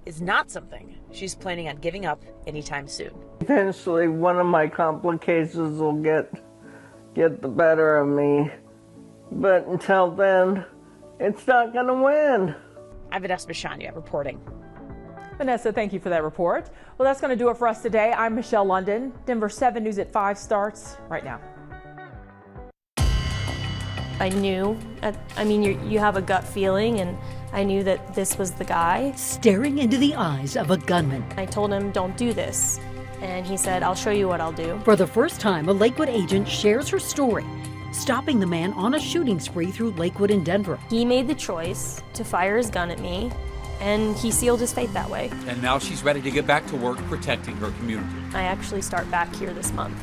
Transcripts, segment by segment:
is not something she's planning on giving up anytime soon. Eventually, one of my complications will get the better of me. But until then, it's not going to win. I'm Vanessa Bashania reporting. Vanessa, thank you for that report. Well, that's going to do it for us today. I'm Michelle London. Denver 7 News at 5 starts right now. I knew, you have a gut feeling, and I knew that this was the guy. Staring into the eyes of a gunman. I told him, don't do this. And he said, I'll show you what I'll do. For the first time, a Lakewood agent shares her story, stopping the man on a shooting spree through Lakewood and Denver. He made the choice to fire his gun at me, and he sealed his fate that way. And now she's ready to get back to work protecting her community. I actually start back here this month.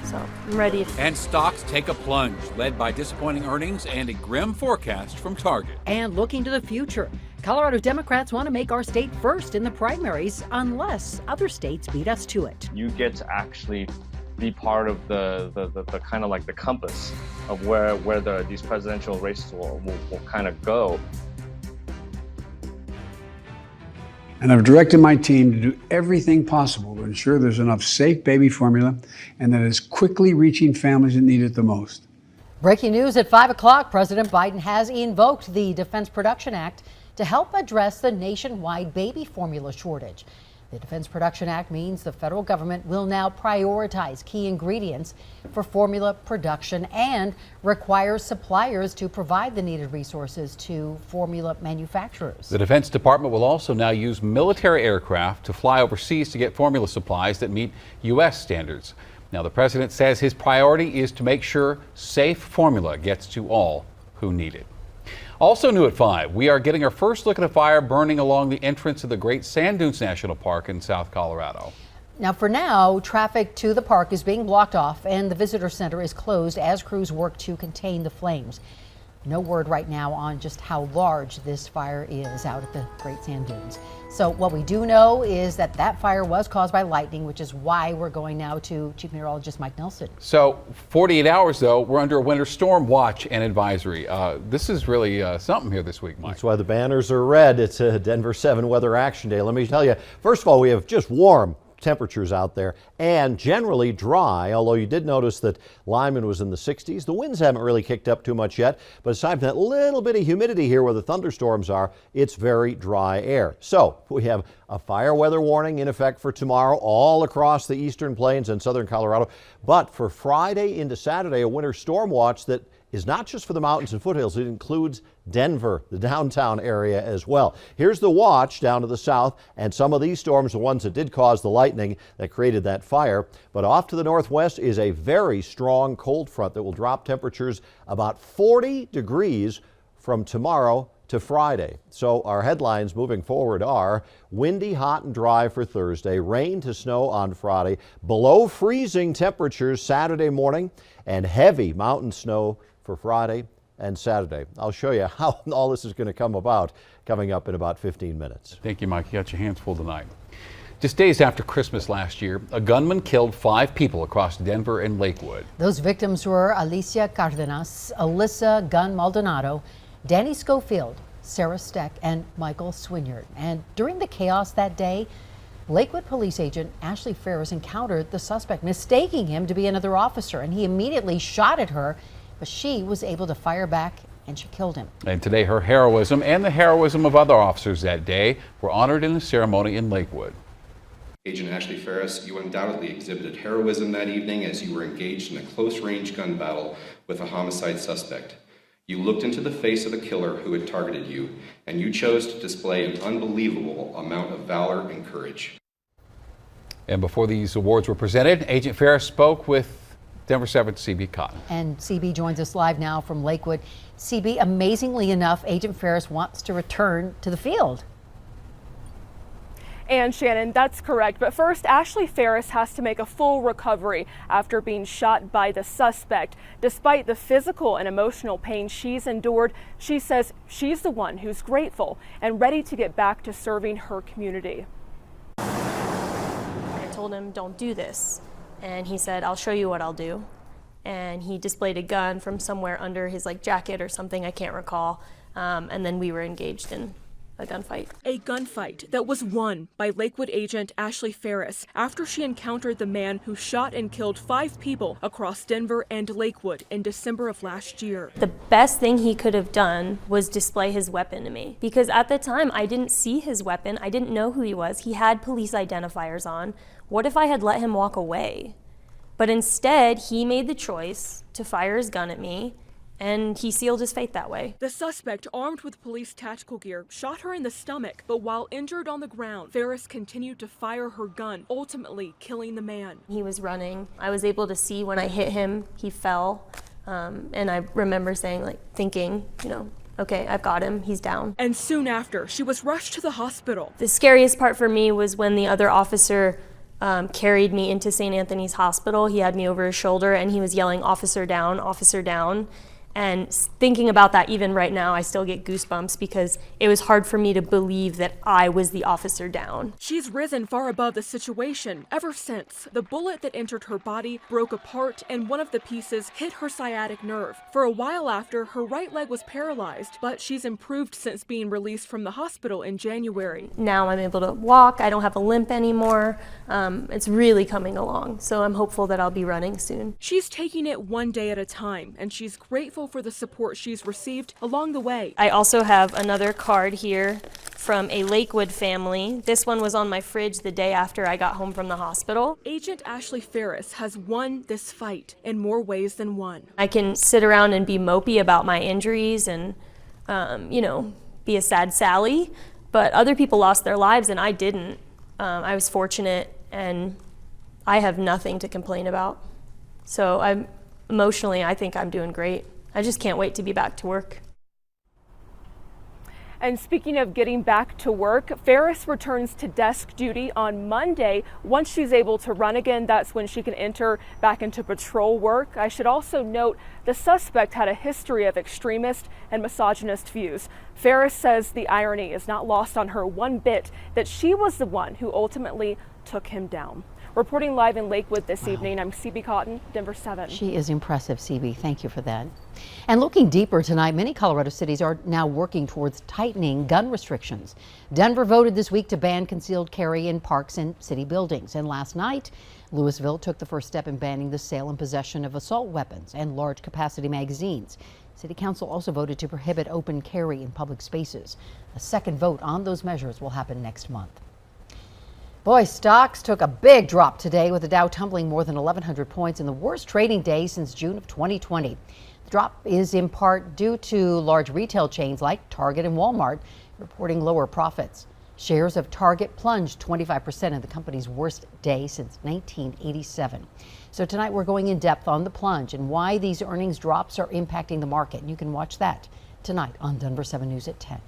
So I'm ready. And stocks take a plunge, led by disappointing earnings and a grim forecast from Target. And looking to the future, Colorado Democrats want to make our state first in the primaries unless other states beat us to it. You get to actually be part of the kind of like the compass of where these presidential races will kind of go. And I've directed my team to do everything possible to ensure there's enough safe baby formula and that it's quickly reaching families that need it the most. Breaking news at 5 o'clock, President Biden has invoked the Defense Production Act to help address the nationwide baby formula shortage. The Defense Production Act means the federal government will now prioritize key ingredients for formula production and requires suppliers to provide the needed resources to formula manufacturers. The Defense Department will also now use military aircraft to fly overseas to get formula supplies that meet U.S. standards. Now, the president says his priority is to make sure safe formula gets to all who need it. Also new at 5, we are getting our first look at a fire burning along the entrance of the Great Sand Dunes National Park in South Colorado. Now, for now, traffic to the park is being blocked off and the visitor center is closed as crews work to contain the flames. No word right now on just how large this fire is out at the Great Sand Dunes. So what we do know is that that fire was caused by lightning, which is why we're going now to Chief Meteorologist Mike Nelson. So 48 hours, though, we're under a winter storm watch and advisory. This is really something here this week, Mike. That's why the banners are red. It's a Denver 7 Weather Action Day. Let me tell you, first of all, we have just warm temperatures out there and generally dry, although you did notice that Lyman was in the 60s. The winds haven't really kicked up too much yet, but aside from that little bit of humidity here where the thunderstorms are, it's very dry air. So we have a fire weather warning in effect for tomorrow all across the eastern plains and southern Colorado, but for Friday into Saturday, a winter storm watch that is not just for the mountains and foothills. It includes Denver, the downtown area as well. Here's the watch down to the south, and some of these storms, the ones that did cause the lightning that created that fire. But off to the northwest is a very strong cold front that will drop temperatures about 40 degrees from tomorrow to Friday. So our headlines moving forward are windy, hot and dry for Thursday, rain to snow on Friday, below freezing temperatures Saturday morning, and heavy mountain snow for Friday and Saturday. I'll show you how all this is going to come about coming up in about 15 minutes. Thank you, Mike. You got your hands full tonight. Just days after Christmas last year, a gunman killed 5 people across Denver and Lakewood. Those victims were Alicia Cardenas, Alyssa Gunn Maldonado, Danny Schofield, Sarah Steck, and Michael Swinyard. And during the chaos that day, Lakewood police agent Ashley Ferris encountered the suspect, mistaking him to be another officer, and he immediately shot at her, but she was able to fire back and she killed him. And today her heroism and the heroism of other officers that day were honored in a ceremony in Lakewood. Agent Ashley Ferris, you undoubtedly exhibited heroism that evening as you were engaged in a close-range gun battle with a homicide suspect. You looked into the face of the killer who had targeted you, and you chose to display an unbelievable amount of valor and courage. And before these awards were presented, Agent Ferris spoke with Denver 7 CB Cotton. And CB joins us live now from Lakewood. CB, amazingly enough, Agent Ferris wants to return to the field. And Shannon, that's correct. But first, Ashley Ferris has to make a full recovery after being shot by the suspect. Despite the physical and emotional pain she's endured, she says she's the one who's grateful and ready to get back to serving her community. I told him, don't do this. And he said, I'll show you what I'll do. And he displayed a gun from somewhere under his jacket or something, I can't recall. And then we were engaged in a gunfight. A gunfight that was won by Lakewood agent Ashley Ferris after she encountered the man who shot and killed 5 people across Denver and Lakewood in December of last year. The best thing he could have done was display his weapon to me, because at the time I didn't see his weapon. I didn't know who he was. He had police identifiers on. What if I had let him walk away? But instead, he made the choice to fire his gun at me, and he sealed his fate that way. The suspect, armed with police tactical gear, shot her in the stomach, but while injured on the ground, Ferris continued to fire her gun, ultimately killing the man. He was running. I was able to see when I hit him, he fell. And I remember thinking, okay, I've got him, he's down. And soon after, she was rushed to the hospital. The scariest part for me was when the other officer carried me into St. Anthony's Hospital. He had me over his shoulder and he was yelling, "Officer down, officer down." And thinking about that even right now, I still get goosebumps because it was hard for me to believe that I was the officer down. She's risen far above the situation ever since. The bullet that entered her body broke apart and one of the pieces hit her sciatic nerve. For a while after, her right leg was paralyzed, but she's improved since being released from the hospital in January. Now I'm able to walk. I don't have a limp anymore. It's really coming along, so I'm hopeful that I'll be running soon. She's taking it one day at a time, and she's grateful for the support she's received along the way. I also have another card here from a Lakewood family. This one was on my fridge the day after I got home from the hospital. Agent Ashley Ferris has won this fight in more ways than one. I can sit around and be mopey about my injuries and, be a sad Sally, but other people lost their lives and I didn't. I was fortunate and I have nothing to complain about. So emotionally, I think I'm doing great. I just can't wait to be back to work. And speaking of getting back to work, Ferris returns to desk duty on Monday. Once she's able to run again, that's when she can enter back into patrol work. I should also note the suspect had a history of extremist and misogynist views. Ferris says the irony is not lost on her one bit that she was the one who ultimately took him down. Reporting live in Lakewood this evening, I'm CB Cotton, Denver 7. She is impressive, CB. Thank you for that. And looking deeper tonight, many Colorado cities are now working towards tightening gun restrictions. Denver voted this week to ban concealed carry in parks and city buildings. And last night, Louisville took the first step in banning the sale and possession of assault weapons and large capacity magazines. City Council also voted to prohibit open carry in public spaces. A second vote on those measures will happen next month. Boy, stocks took a big drop today with the Dow tumbling more than 1,100 points in the worst trading day since June of 2020. The drop is in part due to large retail chains like Target and Walmart reporting lower profits. Shares of Target plunged 25% in the company's worst day since 1987. So tonight we're going in depth on the plunge and why these earnings drops are impacting the market. And you can watch that tonight on Denver 7 News at 10.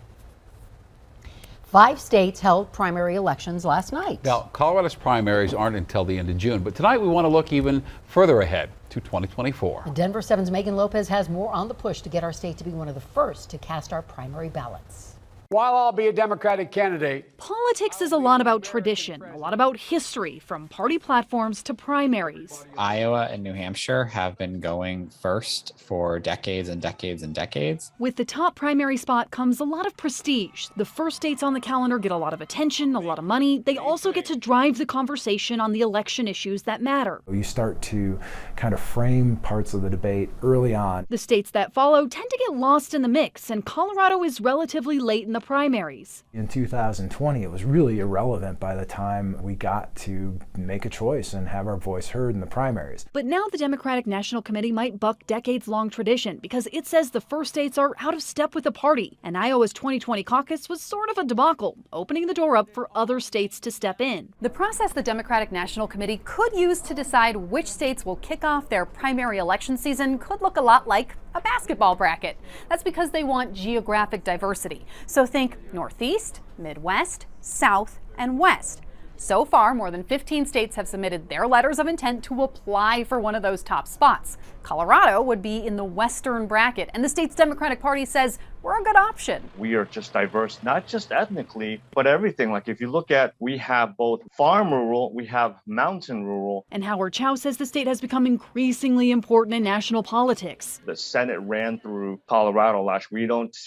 5 states held primary elections last night. Now, Colorado's primaries aren't until the end of June, but tonight we want to look even further ahead to 2024. Denver 7's Megan Lopez has more on the push to get our state to be one of the first to cast our primary ballots. While I'll be a Democratic candidate, politics is a lot about tradition, a lot about history, from party platforms to primaries. Iowa and New Hampshire have been going first for decades and decades and decades. With the top primary spot comes a lot of prestige. The first states on the calendar get a lot of attention, a lot of money. They also get to drive the conversation on the election issues that matter. You start to kind of frame parts of the debate early on. The states that follow tend to get lost in the mix, and Colorado is relatively late in the primaries. In 2020, it was really irrelevant by the time we got to make a choice and have our voice heard in the primaries. But now the Democratic National Committee might buck decades-long tradition because it says the first states are out of step with the party. And Iowa's 2020 caucus was sort of a debacle, opening the door up for other states to step in. The process the Democratic National Committee could use to decide which states will kick off their primary election season could look a lot like a basketball bracket. That's because they want geographic diversity. So think Northeast, Midwest, South, and West. So far, more than 15 states have submitted their letters of intent to apply for one of those top spots. Colorado would be in the western bracket, and the state's Democratic Party says we're a good option. We are just diverse, not just ethnically, but everything. Like if you look at, we have both farm rural, we have mountain rural. And Howard Chow says the state has become increasingly important in national politics. The Senate ran through Colorado last year.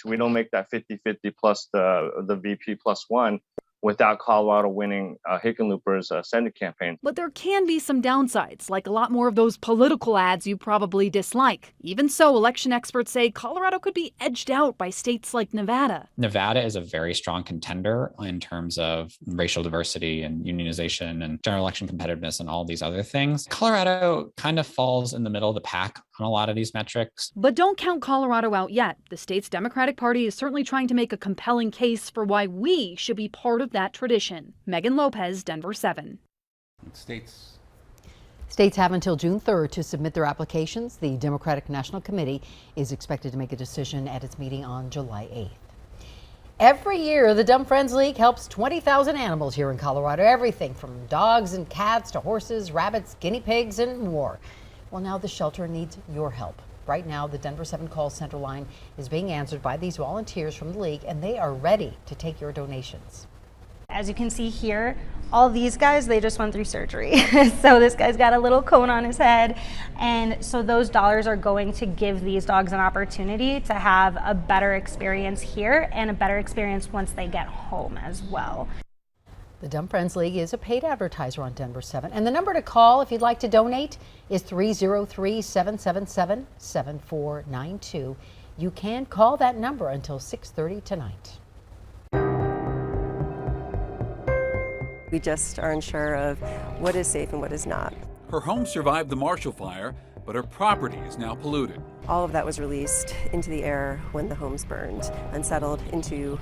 We don't make that 50-50 plus the VP plus one without Colorado winning Hickenlooper's Senate campaign. But there can be some downsides, like a lot more of those political ads you probably dislike. Even so, election experts say Colorado could be edged out by states like Nevada. Nevada is a very strong contender in terms of racial diversity and unionization and general election competitiveness and all these other things. Colorado kind of falls in the middle of the pack on a lot of these metrics. But don't count Colorado out yet. The state's Democratic Party is certainly trying to make a compelling case for why we should be part of that tradition. Megan Lopez, Denver 7. States have until June 3rd to submit their applications. The Democratic National Committee is expected to make a decision at its meeting on July 8th. Every year, the Dumb Friends League helps 20,000 animals here in Colorado. Everything from dogs and cats to horses, rabbits, guinea pigs, and more. Well, now the shelter needs your help. Right now, the Denver 7 call center line is being answered by these volunteers from the league, and they are ready to take your donations. As you can see here, all these guys, they just went through surgery. So this guy's got a little cone on his head. And so those dollars are going to give these dogs an opportunity to have a better experience here and a better experience once they get home as well. The Dumb Friends League is a paid advertiser on Denver 7, and the number to call if you'd like to donate is 303-777-7492. You can call that number until 6:30 tonight. We just are unsure of what is safe and what is not. Her home survived the Marshall Fire, but her property is now polluted. All of that was released into the air when the homes burned and settled into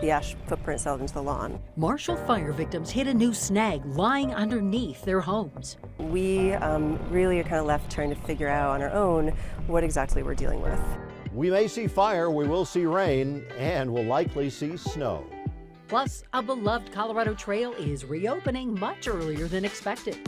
the ash footprint, settled into the lawn. Marshall fire victims hit a new snag lying underneath their homes. We really are kind of left trying to figure out on our own what exactly we're dealing with. We may see fire, we will see rain, and we'll likely see snow. Plus, a beloved Colorado trail is reopening much earlier than expected.